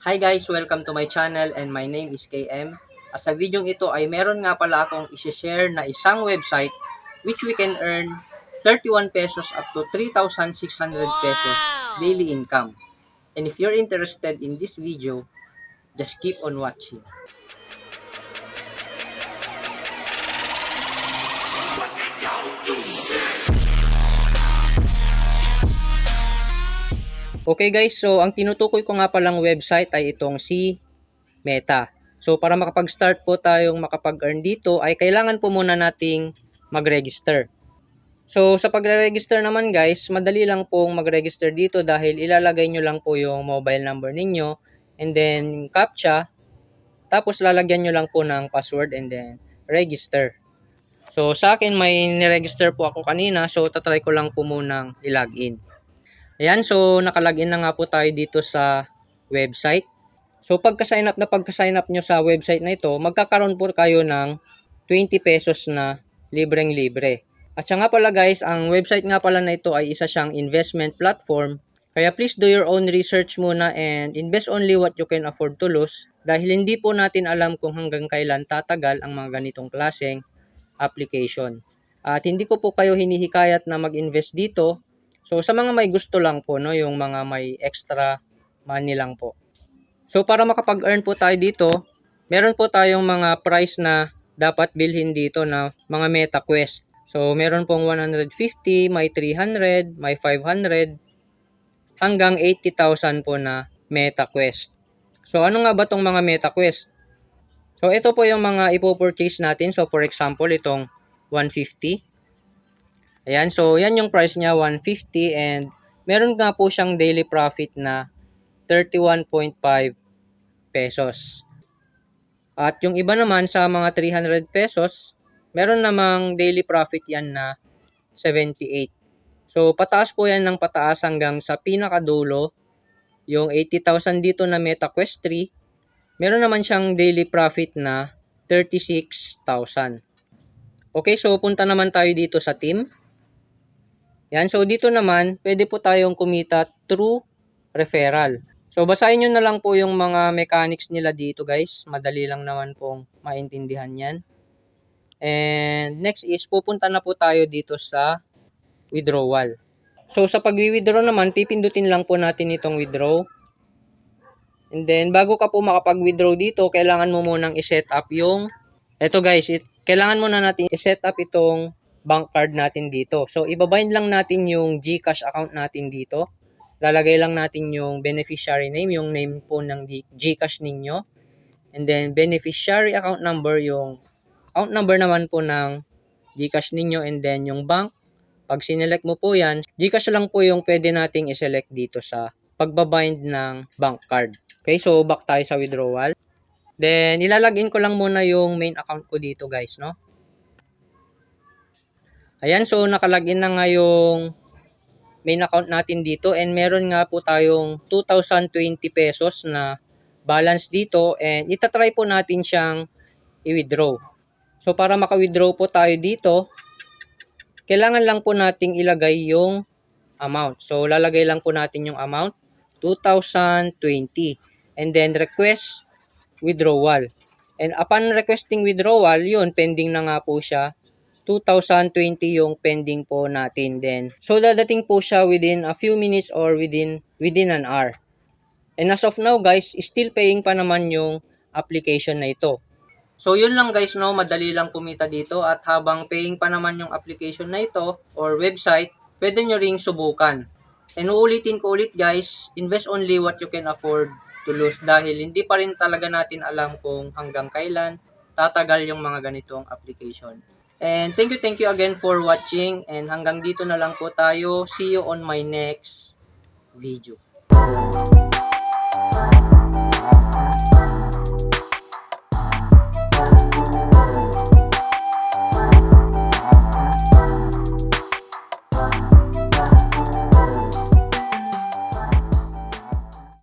Hi guys! Welcome to my channel and my name is KM. Sa video ito ay meron nga pala akong isi-share na isang website which we can earn 31 pesos up to 3,600 pesos daily income. And if you're interested in this video, just keep on watching. Okay guys, so ang tinutukoy ko nga palang website ay itong si Meta. So para makapag-start po tayong makapag-earn dito ay kailangan po muna nating mag-register. So sa pagre-register naman guys, madali lang pong mag-register dito dahil ilalagay nyo lang po yung mobile number ninyo and then CAPTCHA, tapos lalagyan nyo lang po ng password and then register. So sa akin may niregister po ako kanina, so tatry ko lang po munang i-login. Ayan, so nakalagin na nga po tayo dito sa website. So pagka-sign up nyo sa website na ito, magkakaroon po kayo ng 20 pesos na libreng-libre. At siya nga pala guys, ang website nga pala na ito ay isa siyang investment platform. Kaya please do your own research muna and invest only what you can afford to lose dahil hindi po natin alam kung hanggang kailan tatagal ang mga ganitong klaseng application. At hindi ko po kayo hinihikayat na mag-invest dito. So sa mga may gusto lang po, no, yung mga may extra money lang po. So para makapag-earn po tayo dito, meron po tayong mga price na dapat bilhin dito na mga Meta Quest. So meron pong 150, may 300, may 500, hanggang 80,000 po na Meta Quest. So ano nga ba tong mga Meta Quest? So ito po yung mga ipo-purchase natin. So for example, itong 150. Ayan, so yan yung price niya, 150, and meron nga po siyang daily profit na 31.5 pesos. At yung iba naman sa mga 300 pesos, meron namang daily profit yan na 78. So pataas po yan ng pataas hanggang sa pinakadulo, yung 80,000 dito na Meta Quest 3, meron naman siyang daily profit na 36,000. Okay, so punta naman tayo dito sa team. Yan, so dito naman, pwede po tayong kumita through referral. So basahin nyo na lang po yung mga mechanics nila dito guys. Madali lang naman pong maintindihan yan. And next is, pupunta na po tayo dito sa withdrawal. So sa pag-withdraw naman, pipindutin lang po natin itong withdraw. And then bago ka po makapag-withdraw dito, kailangan mo munang i-set up yung, eto guys, kailangan muna natin i-set up itong bank card natin dito. So ibabind lang natin yung GCash account natin dito. Lalagay lang natin yung beneficiary name, yung name po ng GCash ninyo. And then beneficiary account number, yung account number naman po ng GCash ninyo, and then yung bank. Pag sinelect mo po yan, GCash lang po yung pwede nating iselect dito sa pagbabind ng bank card. Okay, so back tayo sa withdrawal. Then ilalagin ko lang muna yung main account ko dito guys, no? Ayan, so nakalagin na nga yung main account natin dito and meron nga po tayong 2,020 pesos na balance dito and itatry po natin siyang i-withdraw. So para maka-withdraw po tayo dito, kailangan lang po nating ilagay yung amount. So lalagay lang po natin yung amount, 2,020, and then request withdrawal. And upon requesting withdrawal, yun, pending na nga po siya. 2,020 yung pending po natin din. So dadating po siya within a few minutes or within an hour. And as of now guys, still paying pa naman yung application na ito. So yun lang guys, no, madali lang kumita dito at habang paying pa naman yung application na ito or website, pwede nyo ring subukan. And uulitin ko ulit guys, invest only what you can afford to lose dahil hindi pa rin talaga natin alam kung hanggang kailan tatagal yung mga ganitong application. And thank you again for watching and hanggang dito na lang po tayo. See you on my next video.